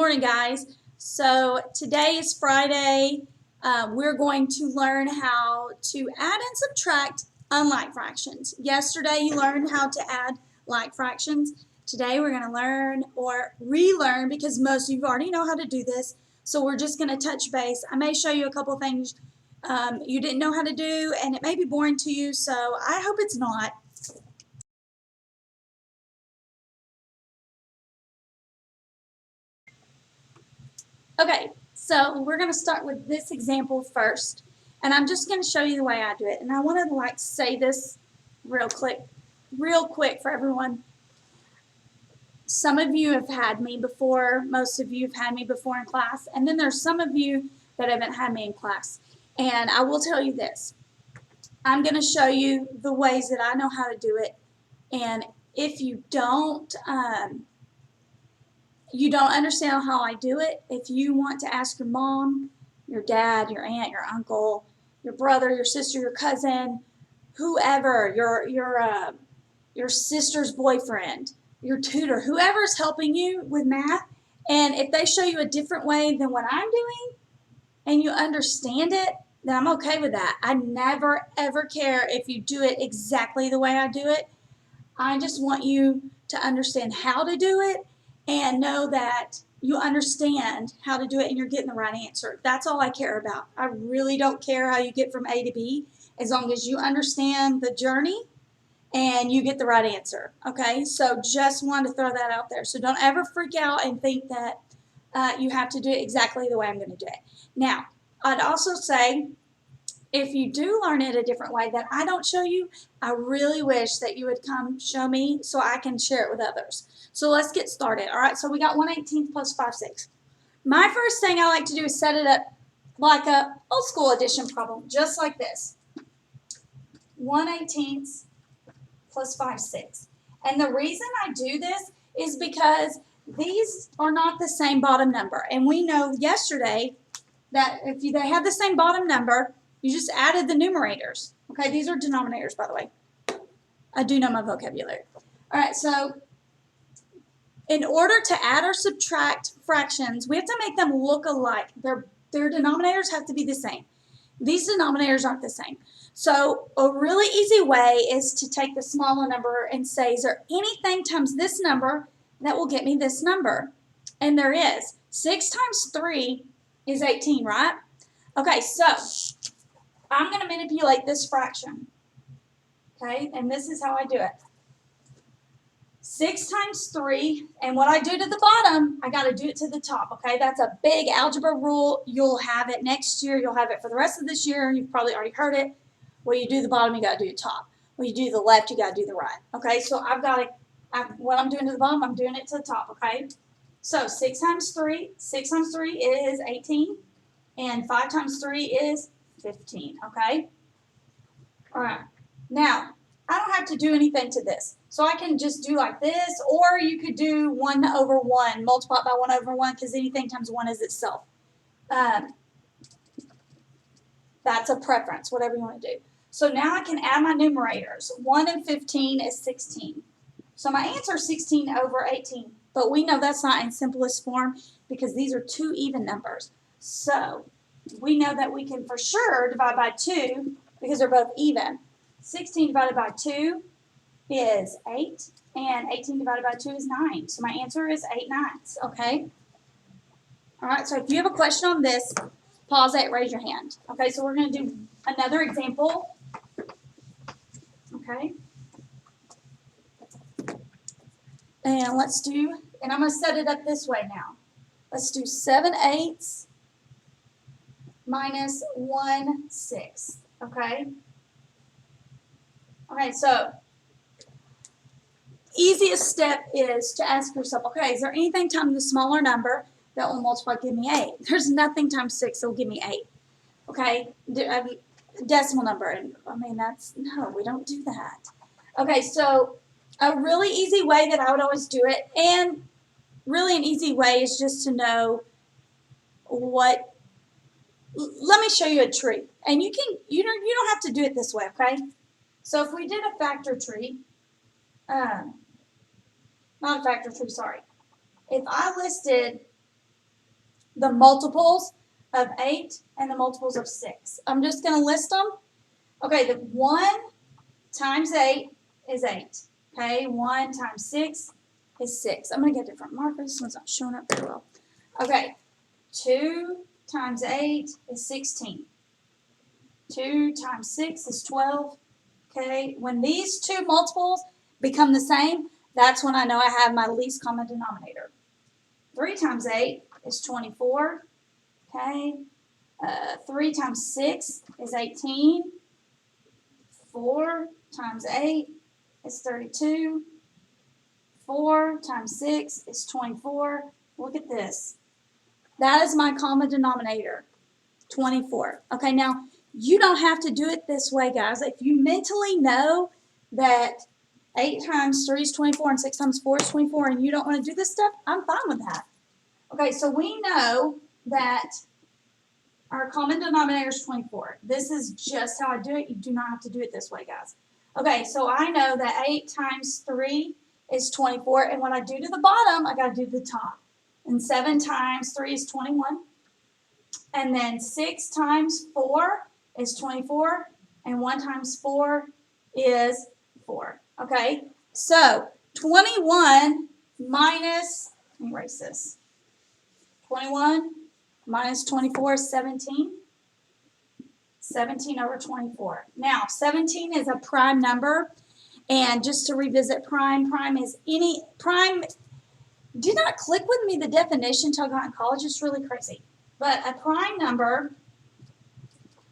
morning, guys. So today is Friday. We're going to learn how to add and subtract unlike fractions. Yesterday you learned how to add like fractions. Today we're going to learn or relearn, because most of you already know how to do this. So we're just going to touch base. I may show you a couple things you didn't know how to do, and it may be boring to you, so I hope it's not. Okay, so we're going to start with this example first, and I'm just going to show you the way I do it. And I wanted to say this real quick for everyone. Some of you have had me before, most of you have had me before in class, and then there's some of you that haven't had me in class. And I will tell you this, I'm going to show you the ways that I know how to do it, and if you don't understand how I do it, if you want to ask your mom, your dad, your aunt, your uncle, your brother, your sister, your cousin, whoever, your sister's boyfriend, your tutor, whoever's helping you with math, and if they show you a different way than what I'm doing and you understand it, then I'm okay with that. I never ever care if you do it exactly the way I do it. I just want you to understand how to do it and know that you understand how to do it and you're getting the right answer. That's all I care about. I really don't care how you get from A to B, as long as you understand the journey and you get the right answer. Okay, so just wanted to throw that out there. So don't ever freak out and think that you have to do it exactly the way I'm going to do it. Now, I'd also say, if you do learn it a different way that I don't show you, I really wish that you would come show me so I can share it with others. So let's get started. All right, so we got 1/18 plus 5/6. My first thing I like to do is set it up like a old school addition problem, just like this. 1/18 plus 5/6. And the reason I do this is because these are not the same bottom number. And we know yesterday that if they have the same bottom number, you just added the numerators. Okay, these are denominators, by the way. I do know my vocabulary. All right, so in order to add or subtract fractions, we have to make them look alike. Their denominators have to be the same. These denominators aren't the same. So a really easy way is to take the smaller number and say, is there anything times this number that will get me this number? And there is. 6 times 3 is 18, right? Okay, so I'm going to manipulate this fraction. Okay, and this is how I do it. 6 times 3, and what I do to the bottom, I got to do it to the top, okay? That's a big algebra rule. You'll have it next year. You'll have it for the rest of this year. You've probably already heard it. When you do the bottom, you got to do the top. When you do the left, you got to do the right, okay? So I've got to, what I'm doing to the bottom, I'm doing it to the top, okay? So 6 times 3 is 18, and 5 times 3 is 15, okay? All right. Now, I don't have to do anything to this. So I can just do like this, or you could do 1 over 1, multiply by 1 over 1, because anything times 1 is itself. That's a preference, whatever you want to do. So now I can add my numerators. 1 and 15 is 16. So my answer is 16 over 18. But we know that's not in simplest form because these are two even numbers. So we know that we can for sure divide by 2 because they're both even. 16 divided by 2 is 8, and 18 divided by 2 is 9. So my answer is 8/9, okay? All right, so if you have a question on this, pause it, raise your hand. Okay, so we're going to do another example. Okay. And let's do, and I'm going to set it up this way now. Let's do 7/8 minus 1/6, okay? Okay, so easiest step is to ask yourself, okay, is there anything times the smaller number that will multiply give me 8? There's nothing times 6 that will give me 8. Okay, decimal number, and I mean no, we don't do that. Okay, so a really easy way that I would always do it, and really an easy way is just to know what. Let me show you a tree, and you don't have to do it this way, okay? So if we did a factor tree, not a factor tree, sorry. If I listed the multiples of 8 and the multiples of 6. I'm just going to list them. Okay, the 1 times 8 is 8. Okay, 1 times 6 is 6. I'm going to get different markers. This one's not showing up very well. Okay, 2 times 8 is 16. 2 times 6 is 12. Okay, when these two multiples become the same, that's when I know I have my least common denominator. 3 times 8 is 24. Okay, 3 times 6 is 18. 4 times 8 is 32. 4 times 6 is 24. Look at this. That is my common denominator, 24. Okay, now you don't have to do it this way, guys. If you mentally know that 8 times 3 is 24 and 6 times 4 is 24 and you don't want to do this stuff, I'm fine with that. Okay, so we know that our common denominator is 24. This is just how I do it. You do not have to do it this way, guys. Okay, so I know that 8 times 3 is 24, and when I do to the bottom, I got to do the top. And 7 times 3 is 21. And then 6 times 4 is 24, and 1 times 4 is 4. Okay, so 21 minus, let me erase this. 21 minus 24 is 17. 17 over 24. Now, 17 is a prime number. And just to revisit prime is any, prime, do not click with me the definition until I got in college. It's really crazy. But a prime number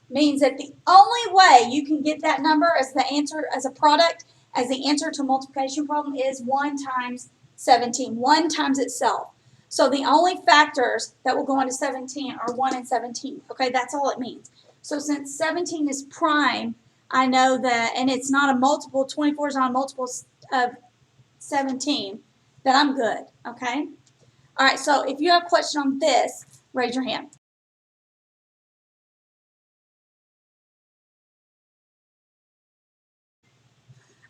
means that the only way you can get that number as the answer, as a product, as the answer to a multiplication problem is 1 times 17, 1 times itself. So the only factors that will go into 17 are 1 and 17. Okay, that's all it means. So since 17 is prime, I know that, and it's not a multiple, 24 is not a multiple of 17, that I'm good. Okay? All right, so if you have a question on this, raise your hand.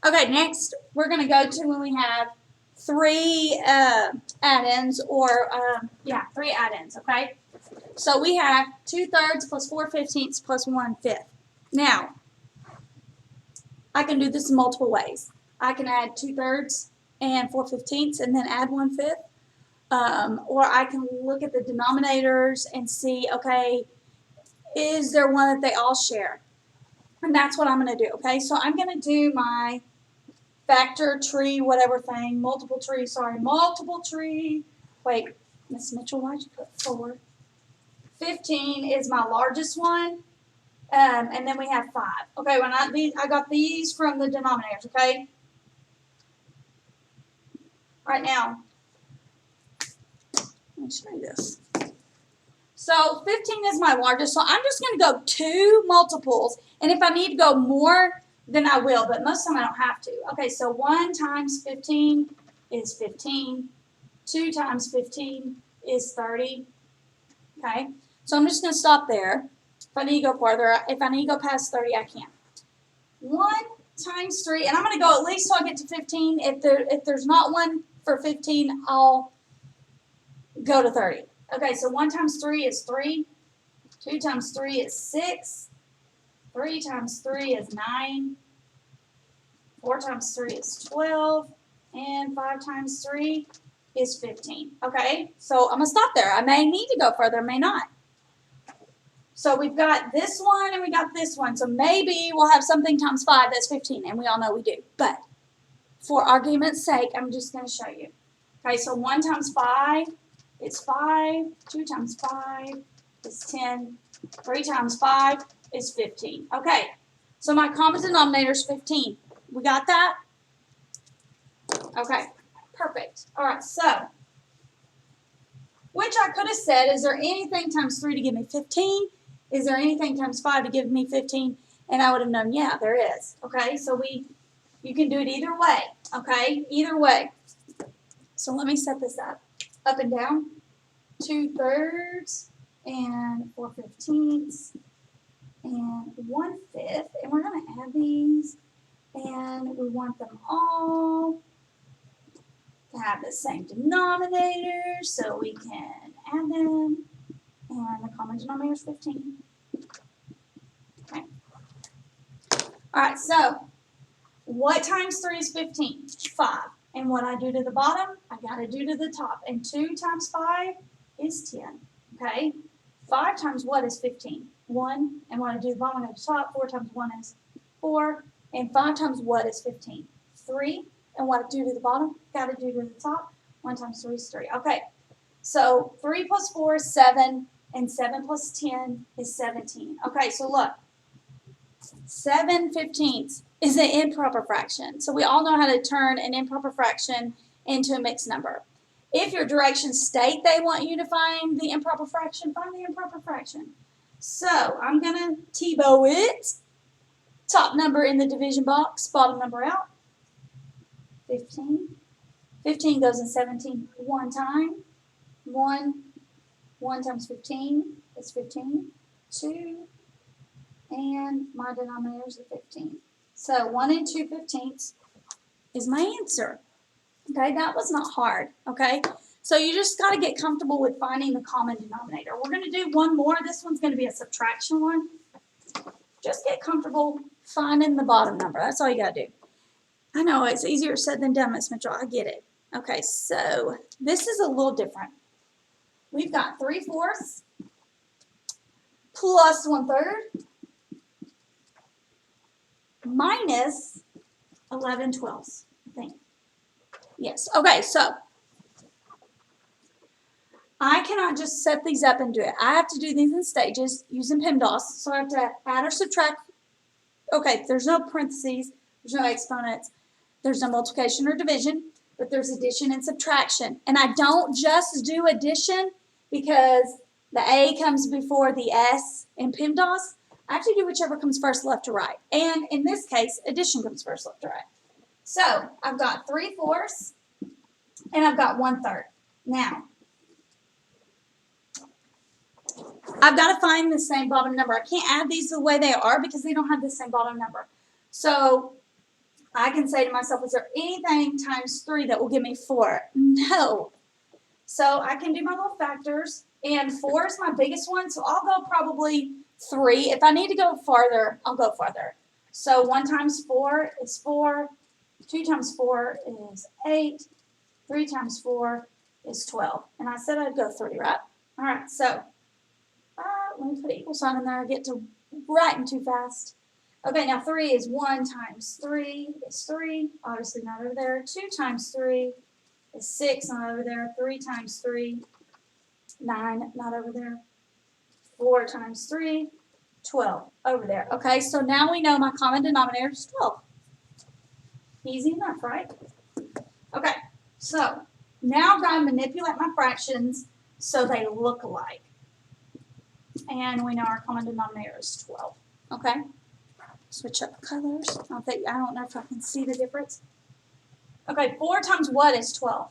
Okay, next we're going to go to when we have three add-ins or, three add-ins, okay? So we have 2/3 plus 4/15 plus 1/5. Now, I can do this in multiple ways. I can add 2/3 and 4/15 and then add 1/5. Or I can look at the denominators and see, okay, is there one that they all share? And that's what I'm going to do, okay? So I'm going to do my factor tree, whatever thing, multiple tree. Wait, Miss Mitchell, why'd you put 4? 15 is my largest one, and then we have 5. Okay, when I got these from the denominators, okay? Right now, let me show you this. So 15 is my largest, so I'm just going to go 2 multiples, and if I need to go more, then I will, but most of the time I don't have to. Okay, so 1 times 15 is 15. 2 times 15 is 30. Okay, so I'm just going to stop there. If I need to go farther, if I need to go past 30, I can. 1 times 3, and I'm going to go at least till I get to 15. If there's not one for 15, I'll go to 30. Okay, so 1 times 3 is 3. 2 times 3 is 6. 3 times 3 is 9. 4 times 3 is 12. And 5 times 3 is 15. Okay, so I'm going to stop there. I may need to go further, may not. So we've got this one and we got this one. So maybe we'll have something times 5 that's 15, and we all know we do. But for argument's sake, I'm just going to show you. Okay, so 1 times 5 is 5. 2 times 5 is 10. 3 times 5 is 15. Okay, so my common denominator is 15. We got that? Okay, perfect. All right, so, which I could have said, is there anything times 3 to give me 15? Is there anything times 5 to give me 15? And I would have known, yeah, there is. Okay, so you can do it either way. Okay, either way. So let me set this up and down. 2/3 and 4/15 and 1/5. And we're going to add these. And we want them all to have the same denominator so we can add them. and the common denominator is 15. Okay. All right, so what times 3 is 15? 5. And what I do to the bottom, I got to do to the top. And 2 times 5 is 10. Okay? 5 times what is 15? 1. And what I do to the bottom, I go to the top. 4 times 1 is 4. And 5 times what is 15? 3. And what I do to the bottom, got to do to the top. 1 times 3 is 3. Okay. So 3 plus 4 is 7. And 7 plus 10 is 17. Okay, so look. 7/15 is an improper fraction. So we all know how to turn an improper fraction into a mixed number. If your directions state they want you to find the improper fraction, find the improper fraction. So I'm going to T-bow it. Top number in the division box, bottom number out. 15. 15 goes in 17 one time. 1 times 15 is 15. 2. And my denominator is 15. So 1 and 2/15 is my answer. Okay, that was not hard. Okay, so you just got to get comfortable with finding the common denominator. We're going to do one more. This one's going to be a subtraction one. Just get comfortable finding the bottom number. That's all you got to do. I know it's easier said than done, Miss Mitchell. I get it. Okay, so this is a little different. We've got 3/4 plus 1/3 minus 11/12, I think. Yes. Okay, so I cannot just set these up and do it. I have to do these in stages using PEMDAS. So I have to add or subtract. Okay, there's no parentheses, there's no exponents, there's no multiplication or division, but there's addition and subtraction. And I don't just do addition because the A comes before the S in PEMDAS. I have to do whichever comes first, left to right. And in this case, addition comes first, left to right. So I've got 3/4 and I've got 1/3. Now, I've got to find the same bottom number. I can't add these the way they are because they don't have the same bottom number. So I can say to myself, is there anything times 3 that will give me 4? No. So I can do my little factors. And 4 is my biggest one, so I'll go probably 3. If I need to go farther, I'll go farther. So 1 times 4 is 4. 2 times 4 is 8. 3 times 4 is 12. And I said I'd go 3, right? All right, so let me put an equal sign in there. I get to writing too fast. Okay, now 3 is 1 times 3 is 3. Obviously not over there. 2 times 3 is 6, not over there. 3 times 3, 9, not over there. 4 times 3, 12, over there. Okay, so now we know my common denominator is 12. Easy enough, right? Okay, so now I've got to manipulate my fractions so they look alike. And we know our common denominator is 12. Okay? Switch up colors. I don't know if I can see the difference. Okay, 4 times what is 12?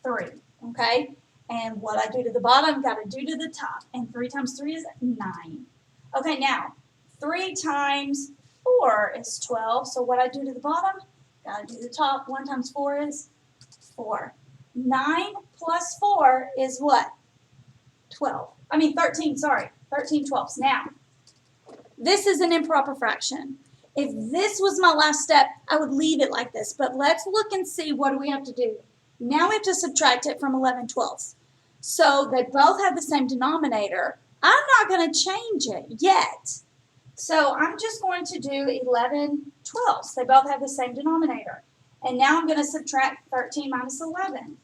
3. Okay? And what I do to the bottom, got to do to the top. And 3 times 3 is 9. Okay, now, 3 times 4 is 12. So what I do to the bottom, got to do the top. 1 times 4 is 4. 9 plus 4 is what? 13, sorry. 13/12. Now, this is an improper fraction. If this was my last step, I would leave it like this. But let's look and see what do we have to do. Now we have to subtract it from 11/12. So they both have the same denominator. I'm not going to change it yet. So I'm just going to do 11/12. They both have the same denominator. And now I'm going to subtract 13 minus 11.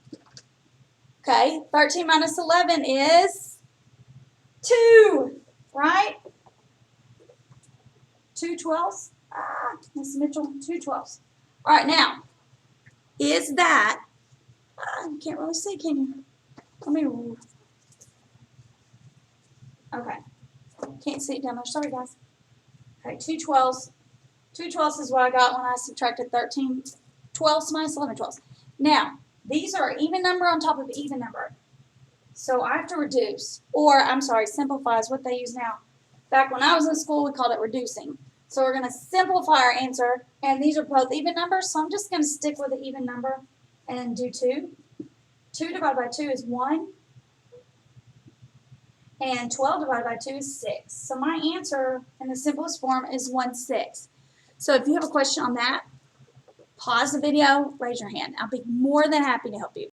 Okay, 13 minus 11 is 2, right? 2/12. Miss Mitchell, 2/12. All right, now, is that, you can't really see, can you? Let me, okay. Can't see it down there. Sorry, guys. Okay, 2/12. 2/12 is what I got when I subtracted 13/12 minus 11/12. Now, these are even number on top of even number. So I have to reduce, or I'm sorry, simplify is what they use now. Back when I was in school, we called it reducing. So we're going to simplify our answer, and these are both even numbers, so I'm just going to stick with the even number and do 2. 2 divided by 2 is 1. And 12 divided by 2 is 6. So my answer in the simplest form is 1/6. So if you have a question on that, pause the video, raise your hand. I'll be more than happy to help you.